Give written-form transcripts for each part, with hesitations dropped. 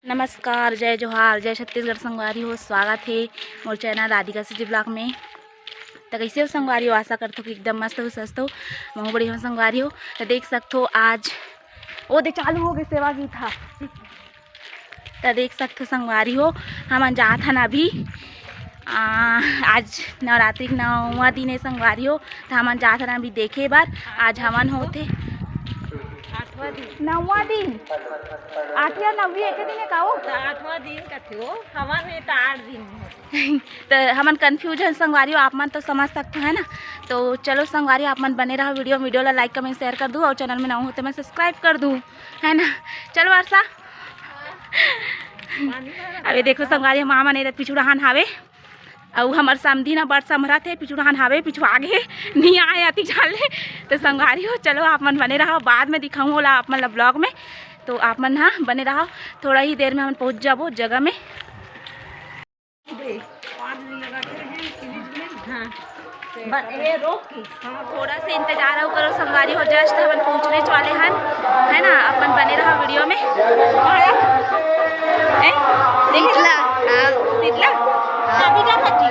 नमस्कार, जय जोहार, जय छत्तीसगढ़ संगवारी हो। स्वागत है मोर चैनल राधिका सिटी ब्लॉग में। तो कैसे हो संगवारी हो? आशा करते हो कि एकदम मस्त हो, स्वस्थ हो। मैं बड़ी हो संगवारी हो। तो देख सकते हो आज वो दे चालू हो गए सेवा की था। तो देख सकते हो संगवारी हो, हम जात हन अभी आज नवरात्रि के 9वां दिन है संगवारी हो। तो हम जात हन अभी देखे बार आज हवन होते 9वां दिन 8 या 9 एक दिन का हो 8वां दिन का थे वो हवन में तो 8 दिन तो हमन कन्फ्यूज है संगवारी आप मन तो समझ सकते हैं ना। तो चलो संगवारी आप मन बने रहो वीडियो ला लाइक कमेंट शेयर कर दूँ और चैनल में ना हो तो मैं सब्सक्राइब कर दूँ, है ना। चलो वर्षा अभी देखो संगवारी मामा नहीं पिछुड़ाहान हावे और हमार समधी ना बड़ समरत है पिछुड़ाहान हावे पिछू आगे नहीं आए अति जाले। तो संगवारी हो चलो आप मन बने रहो, बाद में दिखाऊँ होला आप मन ब्लॉग में। तो आप मन हाँ बने रहो, थोड़ा ही देर में हम पहुँच जाबो जगह में। थोड़ा से इंतजार हो करो संगवारी हो, जस्ट हम पहुँचने वाले हैं, है ना। अपन बने रहो वीडियो में। अभी क्या सच्ची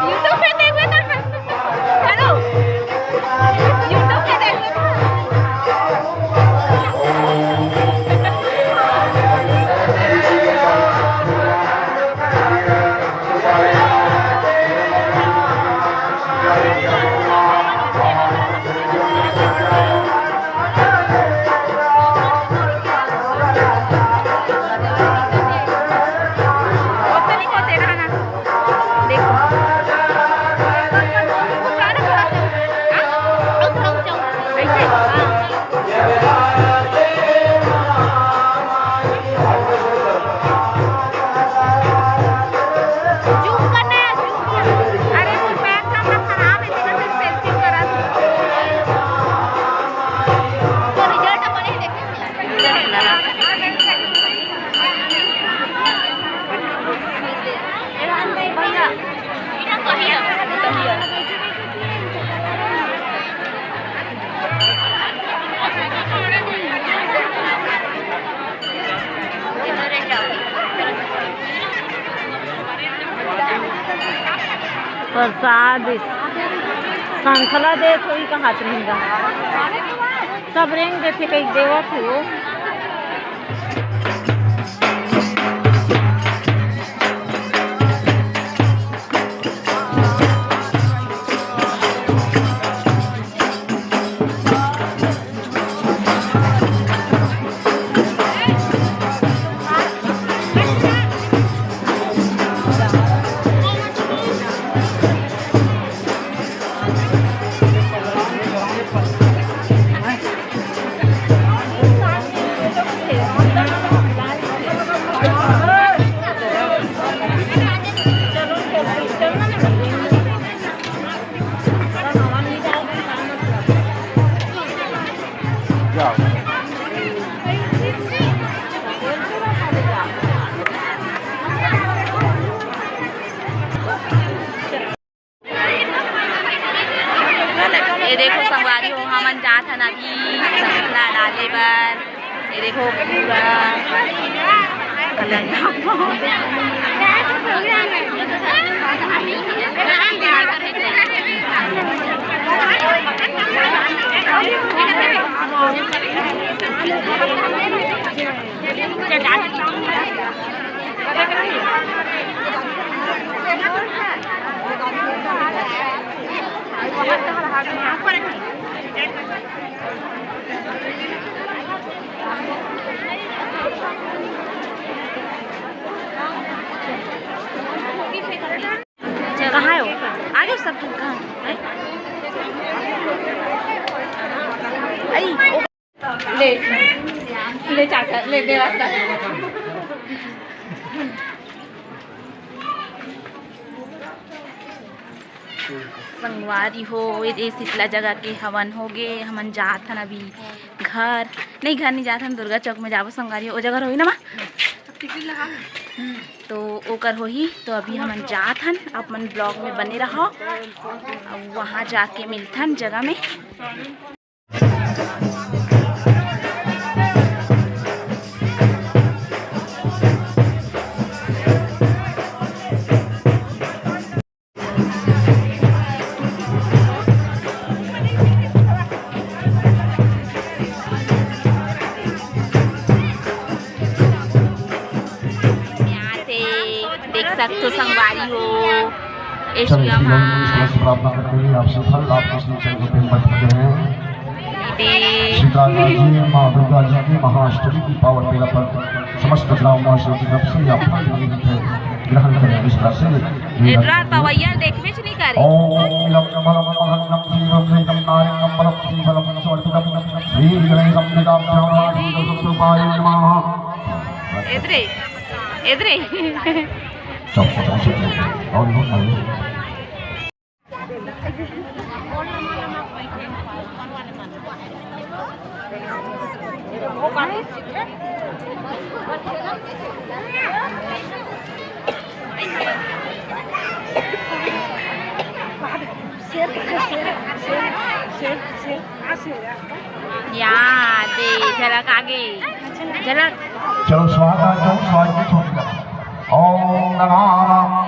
YouTube पे प्रसाद श्रृंखला दे थोड़ी का हाथ रहेगा सब रेंग देते कई देवत हो ये देखो संगवारी हो हमन जात हन अभी श्रृंखला डाले बर। ये देखो पूरा कहाँ है वो? आगे सब कहाँ है? ले ले चाचा ले दे रास्ता संगवारी हो ये शीतला जगह के हवन हो गए हमन जात हन अभी घर नहीं जात हन दुर्गा चौक में जाबो संगवारी ओ जगह होई ना माँ तो ओकर होही तो अभी हमन जात हन अपन ब्लॉग में बने रहो वहाँ जाके मिलथन जगह में। देख सकते हो संगवारी हो एशियम प्रार्थना करते हैं आपसे फल आप कृष्ण चंद्र पे बैठते हैं सीताराम जी माँ दुर्गा जी की महाअष्टमी की पावन मेला पर समस्त ग्रामवासियों की तरफ से आप ग्रहण करें इस तरह से रात पवैया देखबे च नहीं करे ओम लम नमः महन्नम जीवम नैकम नारियम बलम जीवलम समर्पितम श्री गणेशम निदाभ्याम सुसुपाय नमः इधरे इधरे चौक से और नहीं यहाँ दे झलक आगे झलक चलो स्वागत जो स्वागत छोड़ ओम नमः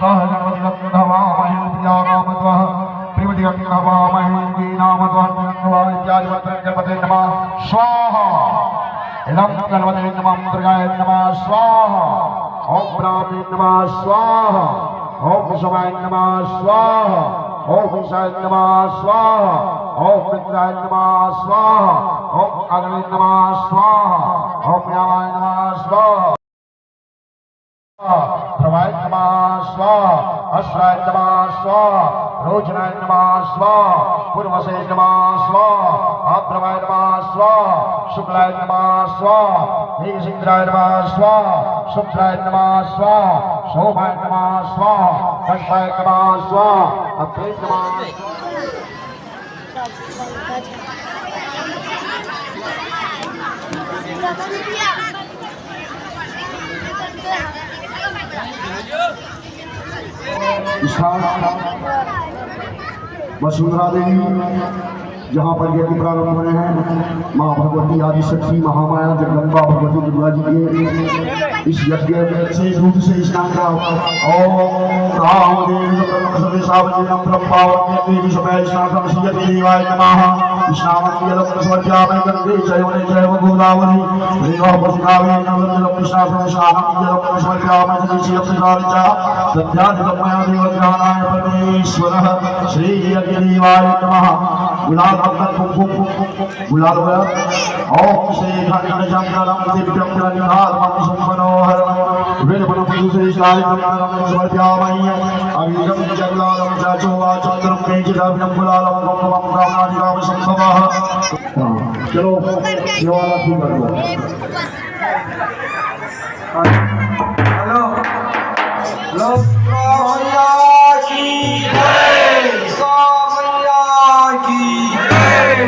गणपतिर्भवामहे प्रियानामत्वः प्रियतिर्भवामहे दीनामत्वः इत्यादि मंत्र गणपते नमः स्वाहा इदं गणपते नमः दुर्गाय नमः स्वाहा ओम ब्राह्मणे नमः स्वाहा ओम शिवाय नमः स्वाहा ओम ईशाय नमः स्वाहा ओम मित्राय नमः स्वाहा ओम अग्नि नमः स्वाहा ओम यामाय नमः स्वाहा प्रवाय नमः स्वाहा अस्राय नमः स्वाहा रोचनाय नमः स्वाहा पूर्वसे नमः स्वाहा आद्रवाय नमः स्वाहा शुक्लाय नमः स्वाहा नीलसिंद्राय नमः स्वाहा शुक्राय नमः स्वाहा शोभाय नमः स्वाहा कष्टाय नमः स्वाहा अत्रे नमः वसुंधरा देवी यहाँ पर यज्ञ प्रारंभ हो रहे हैं। माँ भगवती आदि शक्ति महामाया जगदम्बा भगवती दुर्गा जी के इस यज्ञ में विशेष रूप से स्नान का ओम रामदेव सर्वे सावजेनम ब्रह्मावती विश्वमय स्नानम श्रीयति देवाय नमः। स्नानं यदं स्वर्गामय गंगे जयवने जयव गोदावरी ऋणः पशुकावे नवरं स्नानं स्नानं यदं स्वर्गामय गंगे श्रीयप्रियाविचा तद्यादिकं मया देवज्ञानाय परमेश्वरः श्रीयज्ञदेवाय नमः। गुलाल गुलाल ओम श्री घंटन चंद्रम दिव्यम निहारम सुमनोहरम वेलपन पुरुषेशाय नमः समर्पयामि। अभिगम जगलालम चाचो चंद्रम मेजिदाभिनम गुलालम गंगमम कामनादिकाम संभवः। चलो सेवाला ठीक कर दो। हेलो हेलो मैया की जय, मैया की जय।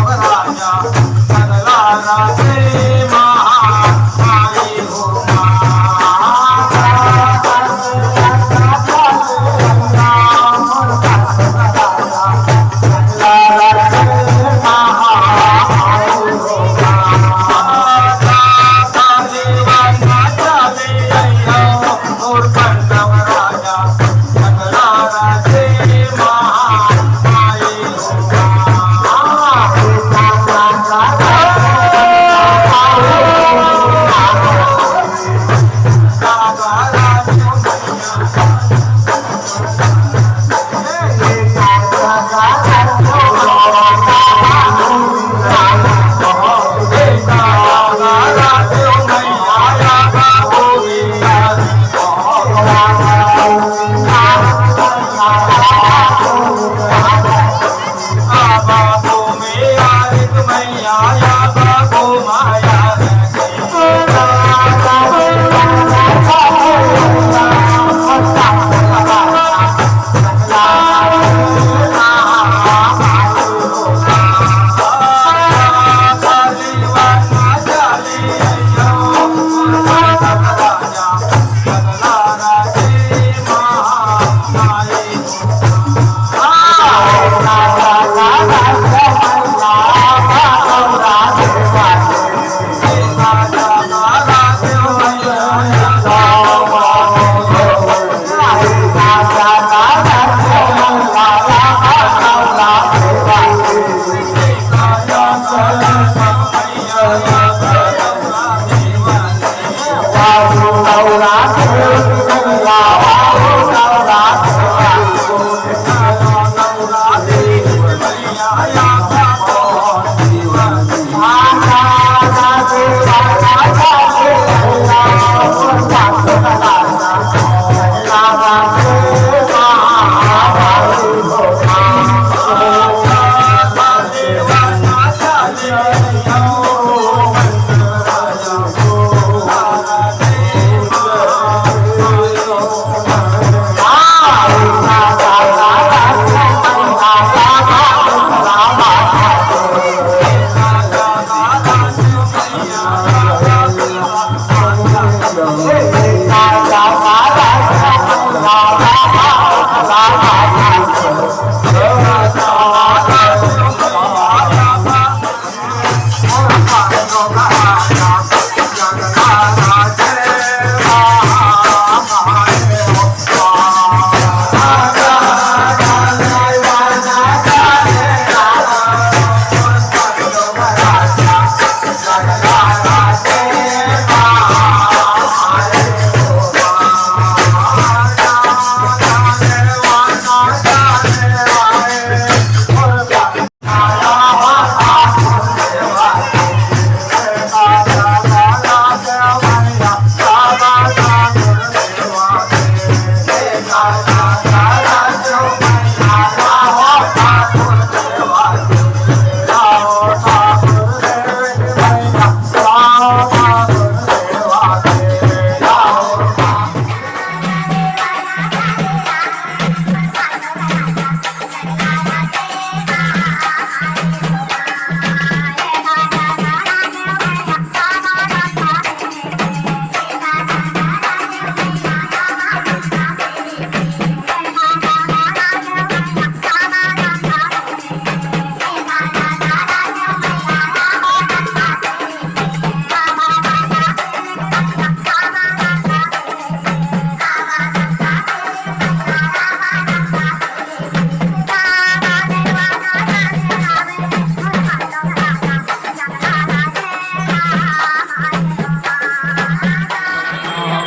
राजा सगला राजे महामाई हो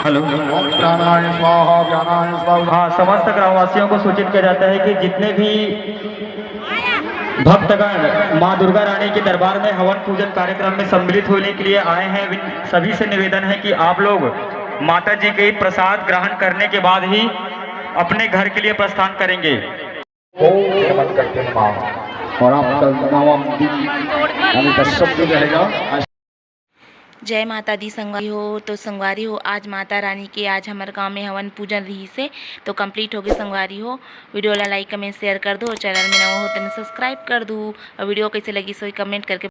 हेलो। प्राणाय स्वाहा ज्ञानाय स्वाहा। हाँ, समस्त ग्रामवासियों को सूचित किया जाता है कि जितने भी भक्तगण माँ दुर्गा रानी के दरबार में हवन पूजन कार्यक्रम में सम्मिलित होने के लिए आए हैं, सभी से निवेदन है कि आप लोग माता जी के प्रसाद ग्रहण करने के बाद ही अपने घर के लिए प्रस्थान करेंगे। मत करते हैं माँ और आपका नवम दिन यानी 10 शब्द रहेगा। जय माता दी संगवारी हो। तो संगवारी हो, आज माता रानी के आज हमारे गांव में हवन पूजन रही से तो कंप्लीट हो गई संगवारी हो। वीडियो ला लाइक कमेंट शेयर कर दो, चैनल में नवा हो तो सब्सक्राइब कर दो और वीडियो कैसे लगी सो कमेंट करके